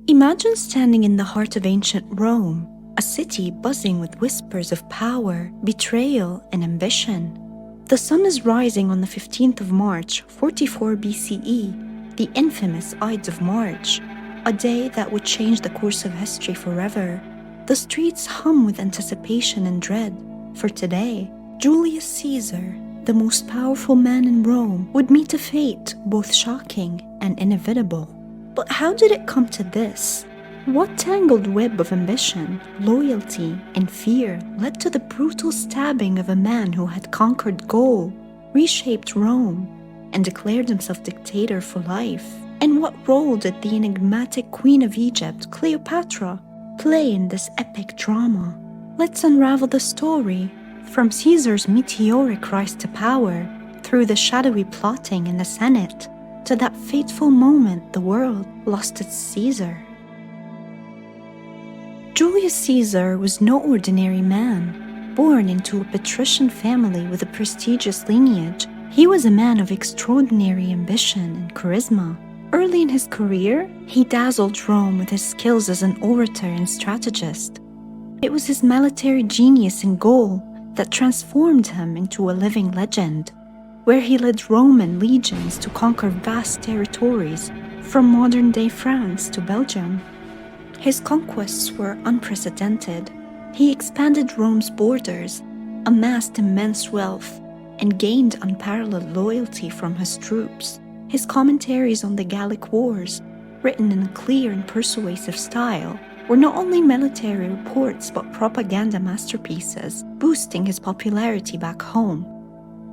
Imagine standing in the heart of ancient Rome, a city buzzing with whispers of power, betrayal, and ambition. The sun is rising on the 15th of March, 44 BCE, the infamous Ides of March, a day that would change the course of history forever. The streets hum with anticipation and dread, for today, Julius Caesar, the most powerful man in Rome, would meet a fate both shocking and inevitable. But how did it come to this? What tangled web of ambition, loyalty, and fear led to the brutal stabbing of a man who had conquered Gaul, reshaped Rome, and declared himself dictator for life? And what role did the enigmatic Queen of Egypt, Cleopatra, play in this epic drama? Let's unravel the story, from Caesar's meteoric rise to power, through the shadowy plotting in the Senate, to that fateful moment the world lost its Caesar. Julius Caesar was no ordinary man. Born into a patrician family with a prestigious lineage, he was a man of extraordinary ambition and charisma. Early in his career, he dazzled Rome with his skills as an orator and strategist. It was his military genius in Gaul that transformed him into a living legend, where he led Roman legions to conquer vast territories from modern-day France to Belgium. His conquests were unprecedented. He expanded Rome's borders, amassed immense wealth, and gained unparalleled loyalty from his troops. His commentaries on the Gallic Wars, written in a clear and persuasive style, were not only military reports but propaganda masterpieces, boosting his popularity back home.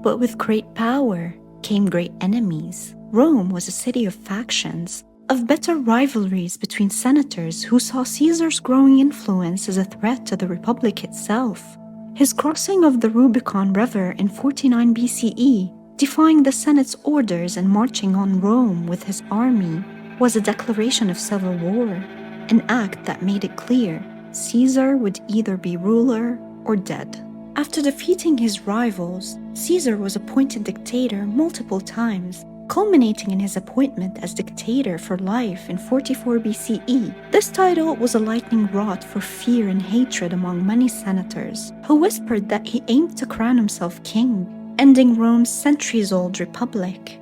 But with great power came great enemies. Rome was a city of factions, of bitter rivalries between senators who saw Caesar's growing influence as a threat to the Republic itself. His crossing of the Rubicon River in 49 BCE, defying the Senate's orders and marching on Rome with his army, was a declaration of civil war, an act that made it clear Caesar would either be ruler or dead. After defeating his rivals, Caesar was appointed dictator multiple times, culminating in his appointment as dictator for life in 44 BCE. This title was a lightning rod for fear and hatred among many senators, who whispered that he aimed to crown himself king, ending Rome's centuries-old republic.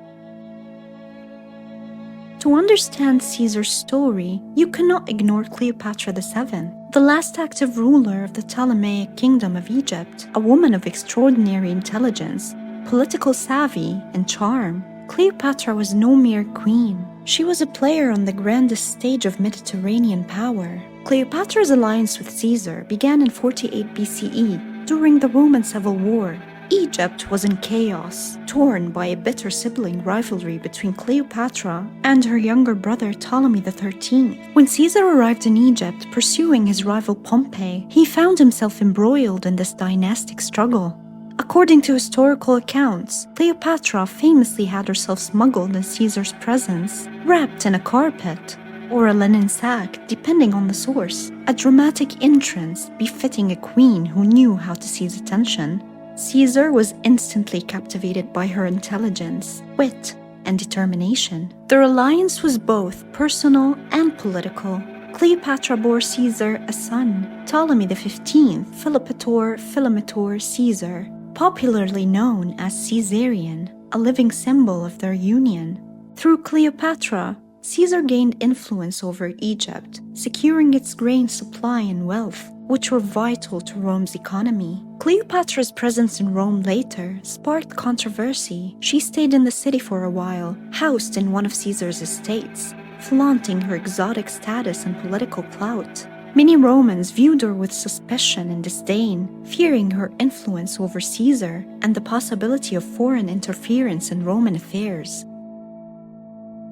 To understand Caesar's story, you cannot ignore Cleopatra VII, the last active ruler of the Ptolemaic kingdom of Egypt, a woman of extraordinary intelligence, political savvy, and charm. Cleopatra was no mere queen. She was a player on the grandest stage of Mediterranean power. Cleopatra's alliance with Caesar began in 48 BCE, during the Roman Civil War. Egypt was in chaos, torn by a bitter sibling rivalry between Cleopatra and her younger brother Ptolemy XIII. When Caesar arrived in Egypt pursuing his rival Pompey, he found himself embroiled in this dynastic struggle. According to historical accounts, Cleopatra famously had herself smuggled in Caesar's presence, wrapped in a carpet or a linen sack, depending on the source, a dramatic entrance befitting a queen who knew how to seize attention. Caesar was instantly captivated by her intelligence, wit, and determination. Their alliance was both personal and political. Cleopatra bore Caesar a son, Ptolemy XV, Philopator Caesar, popularly known as Caesarion, a living symbol of their union. Through Cleopatra, Caesar gained influence over Egypt, securing its grain supply and wealth, which were vital to Rome's economy. Cleopatra's presence in Rome later sparked controversy. She stayed in the city for a while, housed in one of Caesar's estates, flaunting her exotic status and political clout. Many Romans viewed her with suspicion and disdain, fearing her influence over Caesar and the possibility of foreign interference in Roman affairs.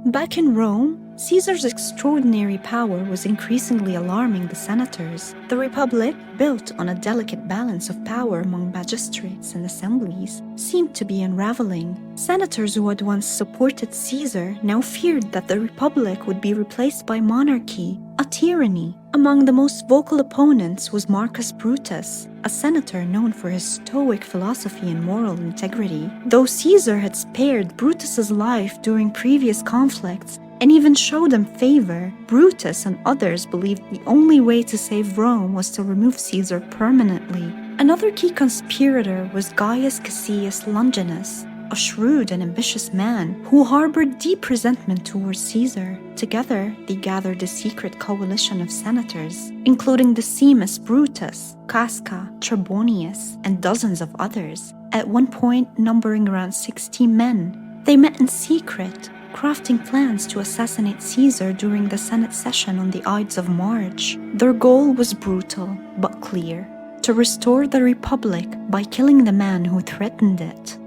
Back in Rome, Caesar's extraordinary power was increasingly alarming the senators. The Republic, built on a delicate balance of power among magistrates and assemblies, seemed to be unraveling. Senators who had once supported Caesar now feared that the Republic would be replaced by monarchy, a tyranny. Among the most vocal opponents was Marcus Brutus, a senator known for his stoic philosophy and moral integrity. Though Caesar had spared Brutus's life during previous conflicts, and even showed him favor. Brutus and others believed the only way to save Rome was to remove Caesar permanently. Another key conspirator was Gaius Cassius Longinus, a shrewd and ambitious man who harbored deep resentment towards Caesar. Together, they gathered a secret coalition of senators, including Decimus Brutus, Casca, Trebonius, and dozens of others, at one point numbering around 60 men. They met in secret, crafting plans to assassinate Caesar during the Senate session on the Ides of March. Their goal was brutal, but clear: to restore the Republic by killing the man who threatened it.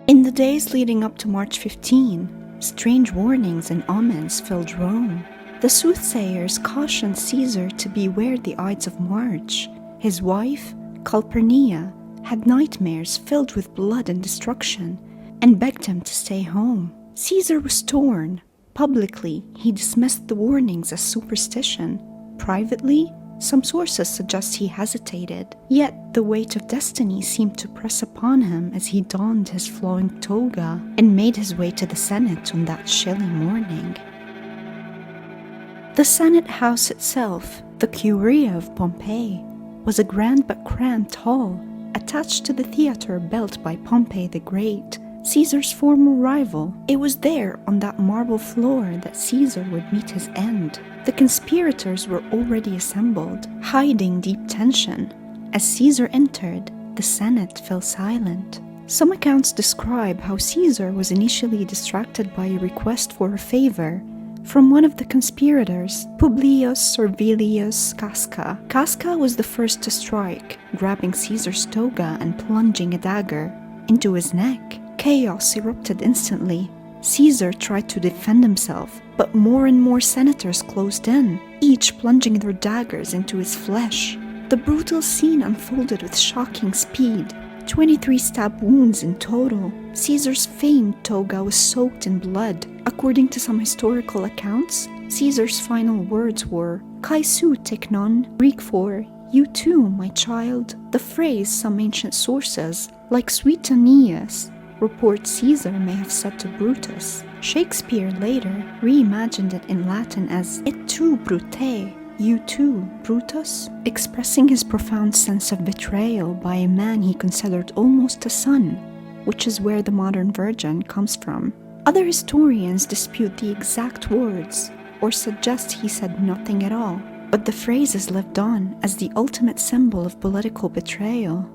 In the days leading up to March 15, strange warnings and omens filled Rome. The soothsayers cautioned Caesar to beware the Ides of March. His wife, Calpurnia, had nightmares filled with blood and destruction, and begged him to stay home. Caesar was torn. Publicly, he dismissed the warnings as superstition. Privately, some sources suggest he hesitated, yet the weight of destiny seemed to press upon him as he donned his flowing toga and made his way to the Senate on that chilly morning. The Senate house itself, the Curia of Pompeii, was a grand but cramped hall attached to the theater built by Pompey the Great, Caesar's former rival. It was there on that marble floor that Caesar would meet his end. The conspirators were already assembled, hiding deep tension. As Caesar entered, the Senate fell silent. Some accounts describe how Caesar was initially distracted by a request for a favor from one of the conspirators, Publius Servilius Casca. Casca was the first to strike, grabbing Caesar's toga and plunging a dagger into his neck. Chaos erupted instantly. Caesar tried to defend himself, but more and more senators closed in, each plunging their daggers into his flesh. The brutal scene unfolded with shocking speed. 23 stab wounds in total. Caesar's famed toga was soaked in blood. According to some historical accounts, Caesar's final words were "Kai su teknon," Greek for "You too, my child." The phrase some ancient sources, like Suetonius, report Caesar may have said to Brutus. Shakespeare later reimagined it in Latin as "Et tu, Brute," "You too, Brutus," expressing his profound sense of betrayal by a man he considered almost a son, which is where the modern virgin comes from. Other historians dispute the exact words or suggest he said nothing at all, but the phrase has lived on as the ultimate symbol of political betrayal.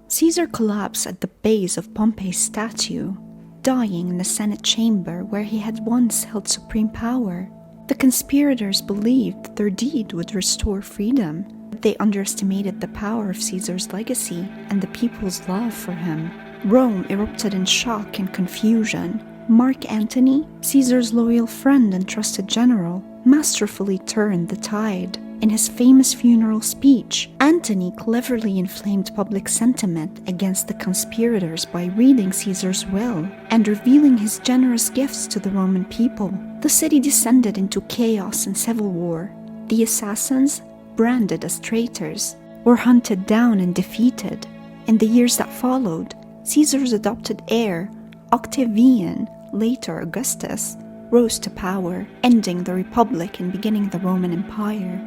Caesar collapsed at the base of Pompey's statue, dying in the Senate chamber where he had once held supreme power. The conspirators believed that their deed would restore freedom, but they underestimated the power of Caesar's legacy and the people's love for him. Rome erupted in shock and confusion. Mark Antony, Caesar's loyal friend and trusted general, masterfully turned the tide. In his famous funeral speech, Antony cleverly inflamed public sentiment against the conspirators by reading Caesar's will and revealing his generous gifts to the Roman people. The city descended into chaos and civil war. The assassins, branded as traitors, were hunted down and defeated. In the years that followed, Caesar's adopted heir, Octavian, later Augustus, rose to power, ending the Republic and beginning the Roman Empire.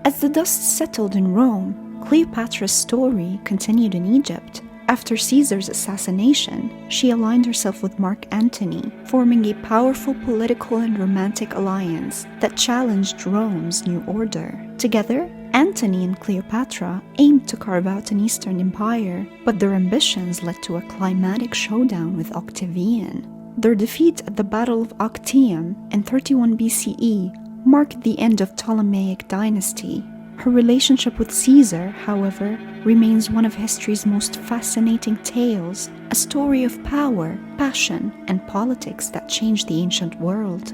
As the dust settled in Rome, Cleopatra's story continued in Egypt. After Caesar's assassination, she aligned herself with Mark Antony, forming a powerful political and romantic alliance that challenged Rome's new order. Together, Antony and Cleopatra aimed to carve out an Eastern empire, but their ambitions led to a climatic showdown with Octavian. Their defeat at the Battle of Actium in 31 BCE marked the end of Ptolemaic dynasty. Her relationship with Caesar, however, remains one of history's most fascinating tales, a story of power, passion, and politics that changed the ancient world.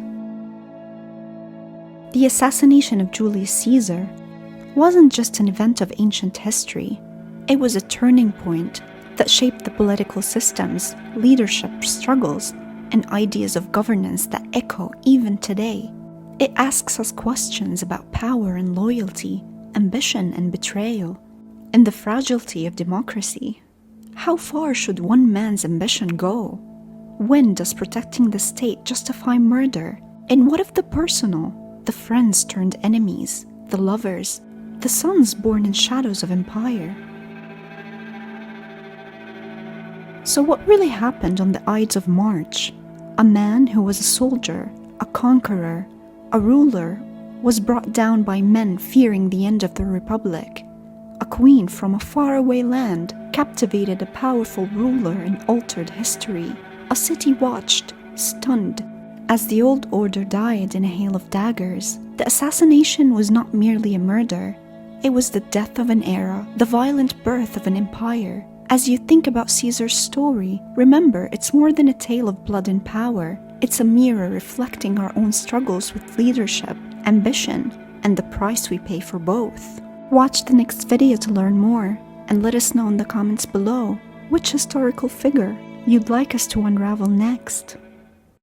The assassination of Julius Caesar wasn't just an event of ancient history. It was a turning point that shaped the political systems, leadership struggles, and ideas of governance that echo even today. It asks us questions about power and loyalty, ambition and betrayal, in the fragility of democracy. How far should one man's ambition go? When does protecting the state justify murder? And what of the personal, the friends turned enemies, the lovers, the sons born in shadows of empire? So what really happened on the Ides of March? A man who was a soldier, a conqueror, a ruler, was brought down by men fearing the end of the Republic. A queen from a faraway land captivated a powerful ruler and altered history. A city watched, stunned, as the old order died in a hail of daggers. The assassination was not merely a murder. It was the death of an era, the violent birth of an empire. As you think about Caesar's story, remember it's more than a tale of blood and power. It's a mirror reflecting our own struggles with leadership, ambition, and the price we pay for both. Watch the next video to learn more, and let us know in the comments below which historical figure you'd like us to unravel next.